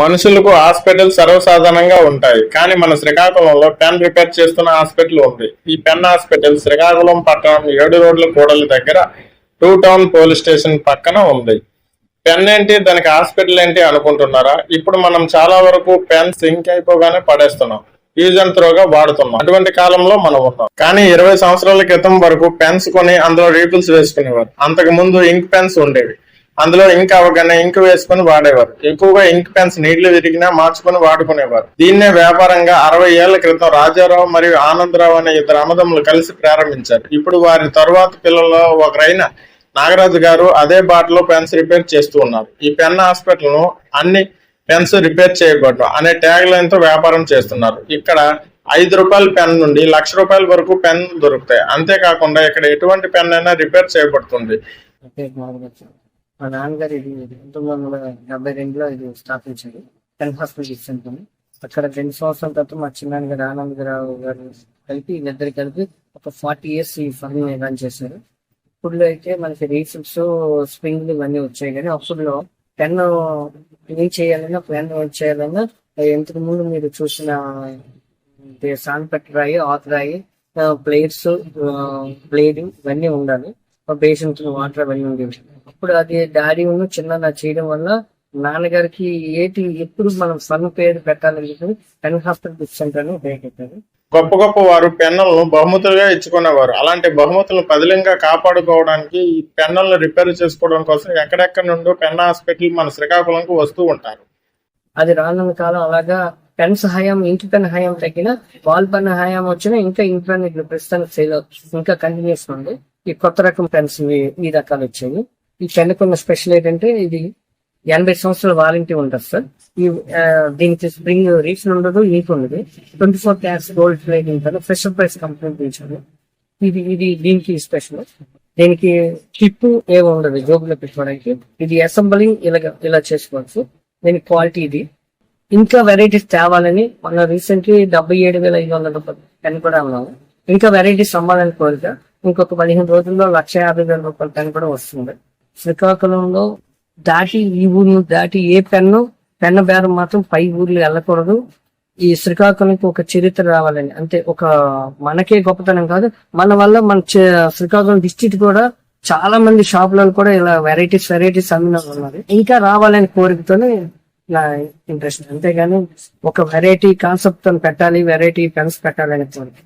మనుషులకు హాస్పిటల్ సర్వసాధారణంగా ఉంటాయి. కానీ మన శ్రీకాకుళంలో పెన్ రిపేర్ చేస్తున్న హాస్పిటల్ ఉంది. ఈ పెన్ హాస్పిటల్ శ్రీకాకుళం పట్టణం 7 రోడ్ల కూడలి దగ్గర 2 టౌన్ పోలీస్ స్టేషన్ పక్కన ఉంది. పెన్ ఏంటి, దానికి హాస్పిటల్ ఏంటి అనుకుంటున్నారా? ఇప్పుడు మనం చాలా వరకు పెన్ సింక్ అయిపోగానే పడేస్తున్నాం, యూజ్ అండ్ త్రోగా వాడుతున్నాం. అటువంటి కాలంలో మనం ఉన్నాం. కానీ 20 సంవత్సరాల క్రితం వరకు పెన్స్ కొని అందులో రీఫిల్స్ వేసుకునేవారు. అంతకు ముందు ఇంక్ పెన్స్ ఉండేవి. అందులో ఇంక్ అవగానే ఇంక్ వేసుకుని వాడేవారు. ఎక్కువగా ఇంక్ పెన్స్ నీళ్లు విరిగినా మార్చుకుని వాడుకునేవారు. దీన్నే వ్యాపారంగా 60 ఏళ్ల క్రితం రాజారావు మరియు ఆనందరావు అనే ఇద్దరు అన్నదమ్ములు కలిసి ప్రారంభించారు. ఇప్పుడు వారి తరువాత పిల్లల్లో ఒకరైన నాగరాజు గారు అదే బాటలో పెన్స్ రిపేర్ చేస్తూ ఉన్నారు. ఈ పెన్ హాస్పిటల్ ను అన్ని పెన్స్ రిపేర్ చేయబడ్డం అనే ట్యాగ్ లైన్ తో వ్యాపారం చేస్తున్నారు. ఇక్కడ ₹5 పెన్ నుండి ₹1,00,000 వరకు పెన్ దొరుకుతాయి. అంతేకాకుండా ఇక్కడ ఎటువంటి పెన్ అయినా రిపేర్ చేయబడుతుంది. మా నాన్నగారు ఇది 1972లో ఇది స్థాపించారు, పెన్ హాస్పిటల్ సెంటర్. అక్కడ 2 సంవత్సరాల తర్వాత మా చిన్నాన్నగారు ఆనందరావు గారు కలిపి వీళ్ళిద్దరు కలిపి ఒక 40 years ఈ ఫర్మ్ రన్ చేశారు. ఇప్పుడు అయితే మనకి రీఫిల్స్ స్ప్రింగ్లు ఇవన్నీ వచ్చాయి. కానీ అప్పుడులో పెన్ ఏం చేయాలన్నా పెన్ చేయాలన్నా ఇంతకు ముందు మీరు చూసిన సాన్పెట్ రాయి, ఆత్ రాయి, ప్లేట్స్, బ్లేడ్ ఇవన్నీ ఉండాలి. బేసిన్ వాటర్ అవన్నీ ఉండేవి. అప్పుడు అది డాడీ ఉన్న చిన్న చేయడం వల్ల నాన్నగారికి ఎప్పుడు మనం ఫన్ పేరు పెట్టాలని చెప్పి పెన్ హాస్పిటల్ సెంటర్ అని ఉపయోగించారు. గొప్ప గొప్ప వారు పెన్నులను బహుమతులుగా ఇచ్చుకునేవారు. అలాంటి బహుమతులను పదిలంగా కాపాడుకోవడానికి ఈ పెన్నులను రిపేర్ చేసుకోవడం కోసం ఎక్కడెక్కడ నుండో పెన్ హాస్పిటల్ మన శ్రీకాకుళంకు వస్తూ ఉంటారు. అది రానున్న కాలం అలాగా పెన్ సహాయం, ఇంటి పెన్ సహాయం తగ్గిన వాల్ పెన్ సహాయం వచ్చినా ఇంకా ఇంటి పెన్ ప్రస్తుతానికి సేల్ ఇంకా కంటిన్యూస్ ఉంది. ఈ కొత్త రకం పెన్స్ ఈ రకాలు వచ్చాయి. ఈ పెన్ కొన్న స్పెషల్ ఏంటంటే ఇది 80 సంవత్సరాల వారంటీ ఉంటుంది సార్. ఈ దీనికి స్ప్రింగ్ రీఫిల్ ఉండదు, ఇంక్ ఉండదు. 24 క్యారెట్స్ గోల్డ్ ప్లేట్ ఉంటుంది. ఫ్రెషర్ ప్రైస్ కంపెనీ ఇచ్చారు. ఇది దీనికి స్పెషల్. దీనికి టిప్ ఏమో ఉండదు జోబులో పెట్టుకోవడానికి. ఇది అసెంబ్లింగ్ ఇలా చేసుకోవచ్చు. దీని క్వాలిటీ ఇది. ఇంకా వెరైటీస్ తేవాలని మన రీసెంట్లీ ₹77,500 పెన్ కూడా అన్నాము. ఇంకా వెరైటీస్ అమ్మాలని కోరిక. ఇంకొక 15 రోజుల్లో ₹150,000 పెన్ కూడా వస్తుంది. శ్రీకాకుళంలో దాటి ఈ ఊర్లు దాటి ఏ పెన్న బేరం మాత్రం పై ఊర్లు వెళ్ళకూడదు. ఈ శ్రీకాకుళంకి ఒక చరిత్ర రావాలని, అంటే ఒక మనకే గొప్పతనం కాదు, మన వల్ల మన శ్రీకాకుళం డిస్ట్రిక్ట్ కూడా చాలా మంది షాపులలో కూడా ఇలా వెరైటీస్ అమ్మిన ఉన్నారు. ఇంకా రావాలని కోరికతోనే నా ఇంట్రెస్ట్. అంతేగాని ఒక వెరైటీ కాన్సెప్ట్ తో పెట్టాలి, వెరైటీ పెన్స్ పెట్టాలని కోరిక.